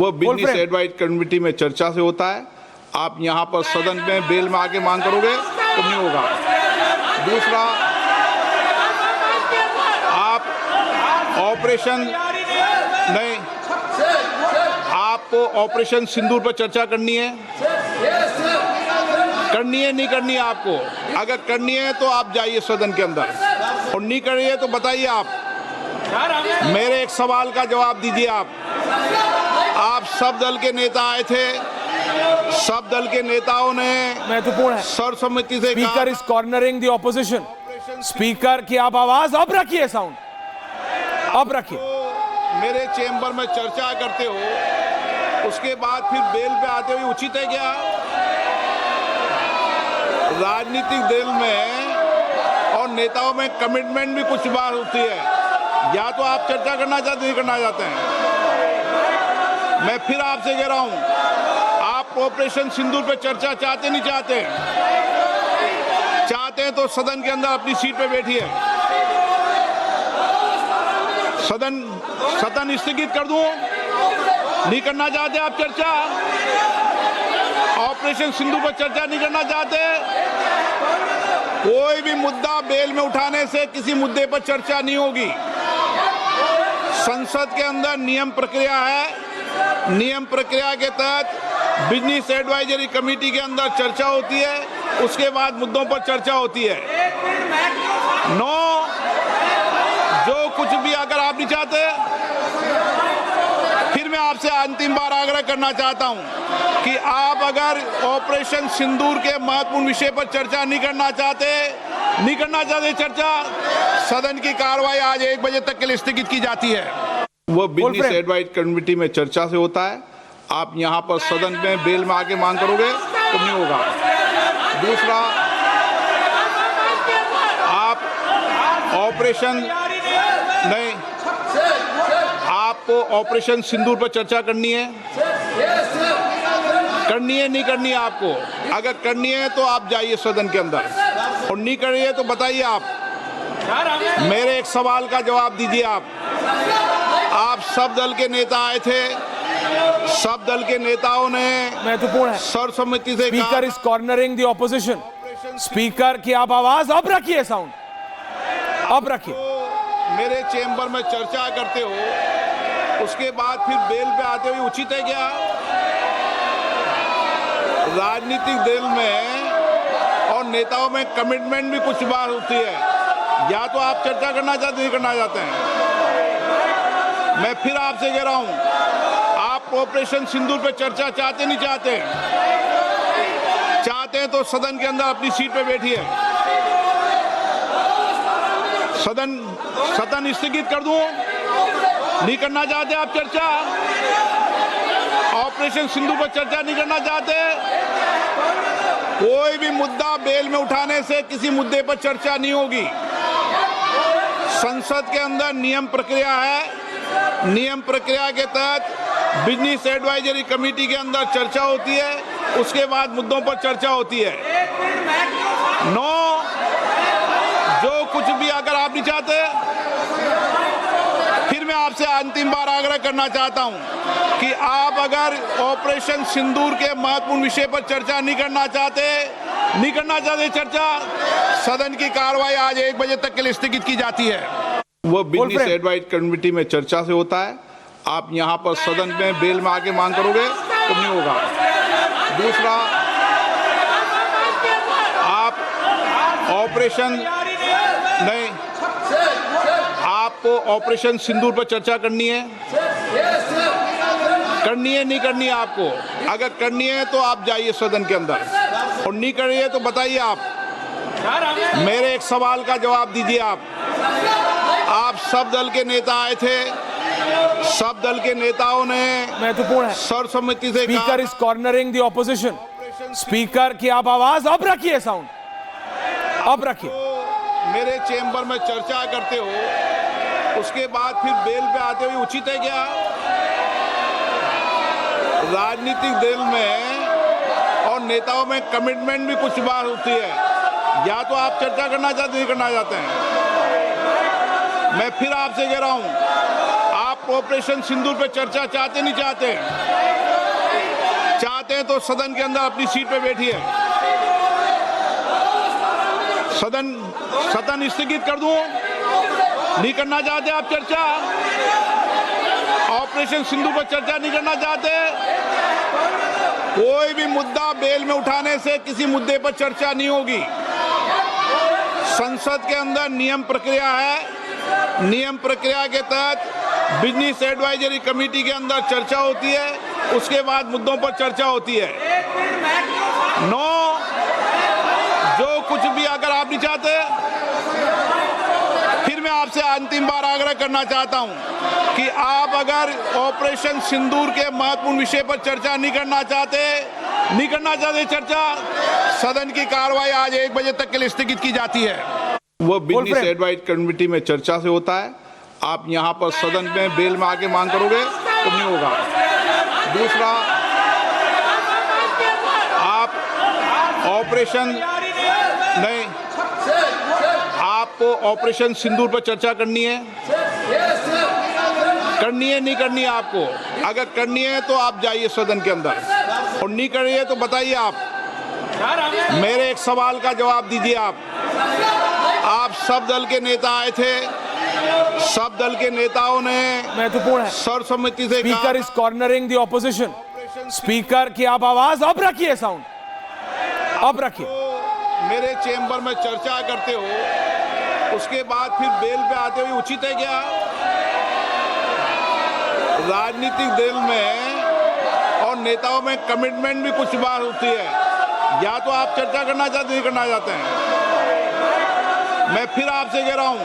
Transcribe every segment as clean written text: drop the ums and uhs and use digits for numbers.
वो business advice committee में चर्चा से होता है। आप यहाँ पर सदन में बेल में आके मांग करोगे तो नहीं होगा। दूसरा, आप ऑपरेशन नहीं, आपको ऑपरेशन सिंदूर पर चर्चा करनी है नहीं करनी है आपको? अगर करनी है तो आप जाइए सदन के अंदर, और नहीं करनी है तो बताइए आप। मेरे एक सवाल का जवाब दीजिए। आप सब दल के नेता आए थे, सब दल के नेताओं ने महत्वपूर्ण है, सर्वसम्मति से speaker is cornering the opposition. Speaker की आप आवाज अब रखिए, साउंड अब रखिए। मेरे चेंबर में चर्चा करते हो, उसके बाद फिर बेल पे आते हुए उचित है क्या? राजनीतिक दल में और नेताओं में कमिटमेंट भी कुछ बार होती है। या तो आप चर्चा करना चाहते नहीं करना चाहते हैं। मैं फिर आपसे कह रहा हूं, आप ऑपरेशन सिंदूर पे चर्चा चाहते नहीं चाहते? चाहते हैं तो सदन के अंदर अपनी सीट पे बैठिए। सदन स्थगित कर दूं? नहीं करना चाहते आप चर्चा? ऑपरेशन सिंदूर पर चर्चा नहीं करना चाहते? कोई भी मुद्दा बेल में उठाने से किसी मुद्दे पर चर्चा नहीं होगी। संसद के अंदर नियम प्रक्रिया है। नियम प्रक्रिया के तहत बिजनेस एडवाइजरी कमेटी के अंदर चर्चा होती है, उसके बाद मुद्दों पर चर्चा होती है। जो कुछ भी अगर आप नहीं चाहते, फिर मैं आपसे अंतिम बार आग्रह करना चाहता हूं कि आप अगर ऑपरेशन सिंदूर के महत्वपूर्ण विषय पर चर्चा नहीं करना चाहते चर्चा, सदन की कार्रवाई आज 1 बजे तक के लिए स्थगित की जाती है। वो बिजनेस एडवाइस कमेटी में चर्चा से होता है। आप यहाँ पर सदन में बेल में आके मांग करोगे तो नहीं होगा। दूसरा, आप ऑपरेशन नहीं, आपको ऑपरेशन सिंदूर पर चर्चा करनी है नहीं करनी है आपको? अगर करनी है तो आप जाइए सदन के अंदर, और नहीं करनी है तो बताइए आप। मेरे एक सवाल का जवाब दीजिए। आप सब दल के नेता आए थे, सब दल के नेताओं ने महत्वपूर्ण है, सर्वसम्मति से speaker is cornering the opposition. Speaker की आप आवाज अब रखिए, साउंड अब रखिए। मेरे चेंबर में चर्चा करते हो, उसके बाद फिर बेल पे आते हुए उचित है क्या? राजनीतिक दल में और नेताओं में कमिटमेंट भी कुछ बार होती है। या तो आप चर्चा करना चाहते नहीं करना चाहते हैं। मैं फिर आपसे कह रहा हूं, आप ऑपरेशन सिंदूर पे चर्चा चाहते नहीं चाहते? चाहते हैं तो सदन के अंदर अपनी सीट पे बैठिए। सदन स्थगित कर दूं? नहीं करना चाहते आप चर्चा? ऑपरेशन सिंदूर पर चर्चा नहीं करना चाहते? कोई भी मुद्दा बेल में उठाने से किसी मुद्दे पर चर्चा नहीं होगी। संसद के अंदर नियम प्रक्रिया है। नियम प्रक्रिया के तहत बिजनेस एडवाइजरी कमेटी के अंदर चर्चा होती है, उसके बाद मुद्दों पर चर्चा होती है। जो कुछ भी अगर आप नहीं चाहते, फिर मैं आपसे अंतिम बार आग्रह करना चाहता हूं कि आप अगर ऑपरेशन सिंदूर के महत्वपूर्ण विषय पर चर्चा नहीं करना चाहते चर्चा, सदन की कार्रवाई आज 1 बजे तक के लिए स्थगित की जाती है। वो बिजनेस एडवाइस कमेटी में चर्चा से होता है। आप यहाँ पर सदन में बेल में आके मांग करोगे तो नहीं होगा। दूसरा, आप ऑपरेशन नहीं, आपको ऑपरेशन सिंदूर पर चर्चा करनी है नहीं करनी है आपको? अगर करनी है तो आप जाइए सदन के अंदर, और नहीं करनी है तो बताइए आप। मेरे एक सवाल का जवाब दीजिए। आप सब दल के नेता आए थे, सब दल के नेताओं ने महत्वपूर्ण है, सर्वसम्मति से speaker is cornering the opposition. Speaker की आप आवाज अब रखिए, साउंड अब रखिए। मेरे चेंबर में चर्चा करते हो, उसके बाद फिर बेल पे आते हुए उचित है क्या? राजनीतिक दल में और नेताओं में कमिटमेंट भी कुछ बार होती है। या तो आप चर्चा करना चाहते नहीं करना चाहते हैं। मैं फिर आपसे कह रहा हूं, आप आप ऑपरेशन सिंदूर पे चर्चा चाहते नहीं चाहते? चाहते हैं तो सदन के अंदर अपनी सीट पे बैठिए। सदन स्थगित कर दूं? नहीं करना चाहते आप चर्चा? ऑपरेशन सिंदूर पर चर्चा नहीं करना चाहते? कोई भी मुद्दा बेल में उठाने से किसी मुद्दे पर चर्चा नहीं होगी। संसद के अंदर नियम प्रक्रिया है। नियम प्रक्रिया के तहत बिजनेस एडवाइजरी कमेटी के अंदर चर्चा होती है, उसके बाद मुद्दों पर चर्चा होती है। जो कुछ भी अगर आप नहीं चाहते, फिर मैं आपसे अंतिम बार आग्रह करना चाहता हूं कि आप अगर ऑपरेशन सिंदूर के महत्वपूर्ण विषय पर चर्चा नहीं करना चाहते चर्चा, सदन की कार्रवाई आज 1 बजे तक के लिए स्थगित की जाती है। वो बिजनेस एडवाइजरी कमेटी में चर्चा से होता है। आप यहाँ पर सदन में बेल में आके मांग करोगे तो नहीं होगा। दूसरा, आप ऑपरेशन नहीं, आपको ऑपरेशन सिंदूर पर चर्चा करनी है नहीं करनी है आपको? अगर करनी है तो आप जाइए सदन के अंदर, और नहीं करनी है तो बताइए। आप मेरे एक सवाल का जवाब दीजिए। आप सब दल के नेता आए थे, सब दल के नेताओं ने महत्वपूर्ण है सर्वसम्मति से speaker is cornering the opposition. Speaker की आप आवाज अब रखिए, साउंड अब रखिए। मेरे चेंबर में चर्चा करते हो, उसके बाद फिर बेल पे आते हुए उचित है क्या? राजनीतिक दल में और नेताओं में कमिटमेंट भी कुछ बार होती है। या तो आप चर्चा करना चाहते नहीं करना चाहते हैं। मैं फिर आपसे कह रहा हूं,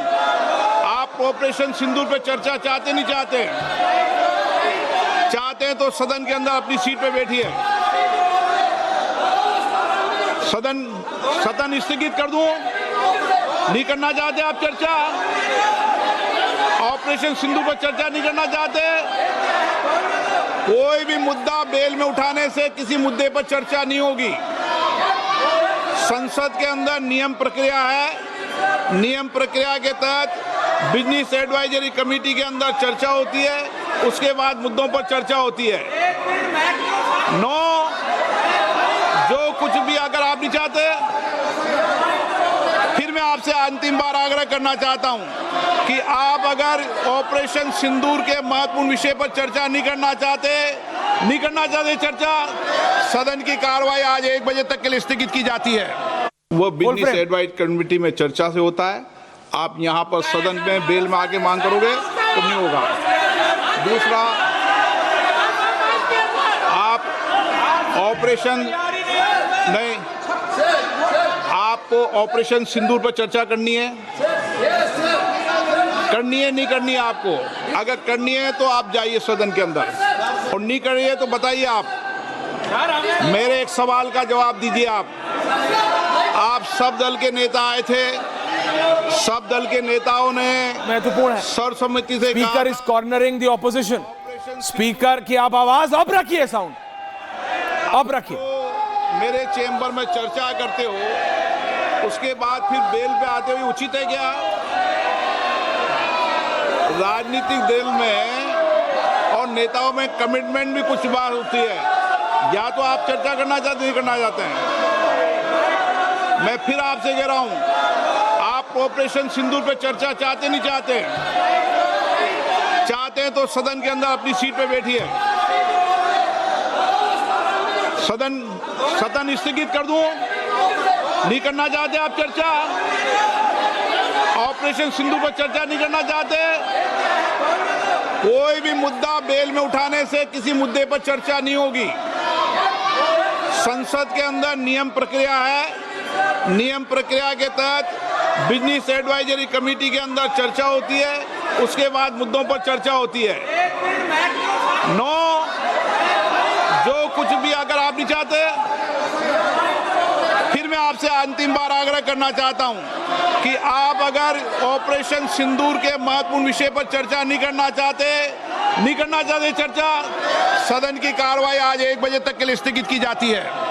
आप ऑपरेशन सिंदूर पे चर्चा चाहते नहीं चाहते? चाहते हैं तो सदन के अंदर अपनी सीट पे बैठिए। सदन स्थगित कर दूं? नहीं करना चाहते आप चर्चा? ऑपरेशन सिंदूर पर चर्चा नहीं करना चाहते? कोई भी मुद्दा बेल में उठाने से किसी मुद्दे पर चर्चा नहीं होगी। संसद के अंदर नियम प्रक्रिया है। नियम प्रक्रिया के तहत बिजनेस एडवाइजरी कमेटी के अंदर चर्चा होती है, उसके बाद मुद्दों पर चर्चा होती है। जो कुछ भी अगर आप नहीं चाहते, फिर मैं आपसे अंतिम बार आग्रह करना चाहता हूं कि आप अगर ऑपरेशन सिंदूर के महत्वपूर्ण विषय पर चर्चा नहीं करना चाहते चर्चा, सदन की कार्रवाई आज 1 बजे तक के लिए स्थगित की जाती है। वो बिजनेस एडवाइजरी कमेटी में चर्चा से होता है। आप यहाँ पर सदन में बेल में आके मांग करोगे तो नहीं होगा। दूसरा, आप ऑपरेशन नहीं, आपको ऑपरेशन सिंदूर पर चर्चा करनी है नहीं करनी है आपको? अगर करनी है तो आप जाइए सदन के अंदर, और नहीं करनी है तो बताइए। आप मेरे एक सवाल का जवाब दीजिए। आप सब दल के नेता आए थे, सब दल के नेताओं ने महत्वपूर्ण है सर्वसम्मति से speaker is cornering the opposition. Speaker की आप आवाज अब रखिए, साउंड अब रखिए। मेरे चेंबर में चर्चा करते हो, उसके बाद फिर बेल पे आते हुए उचित है क्या? राजनीतिक दल में और नेताओं में कमिटमेंट भी कुछ बार होती है। या तो आप चर्चा करना चाहते नहीं करना चाहते हैं। मैं फिर आपसे कह रहा हूं, आप ऑपरेशन सिंदूर पे चर्चा चाहते नहीं चाहते? चाहते हैं तो सदन के अंदर अपनी सीट पे बैठिए। सदन स्थगित कर दूं? नहीं करना चाहते आप चर्चा? ऑपरेशन सिंदूर पर चर्चा नहीं करना चाहते? कोई भी मुद्दा बेल में उठाने से किसी मुद्दे पर चर्चा नहीं होगी। संसद के अंदर नियम प्रक्रिया है। नियम प्रक्रिया के तहत बिजनेस एडवाइजरी कमेटी के अंदर चर्चा होती है, उसके बाद मुद्दों पर चर्चा होती है। जो कुछ भी अगर आप नहीं चाहते, फिर मैं आपसे अंतिम बार आग्रह करना चाहता हूं कि आप अगर ऑपरेशन सिंदूर के महत्वपूर्ण विषय पर चर्चा नहीं करना चाहते चर्चा, सदन की कार्रवाई आज 1 बजे तक के लिए स्थगित की जाती है।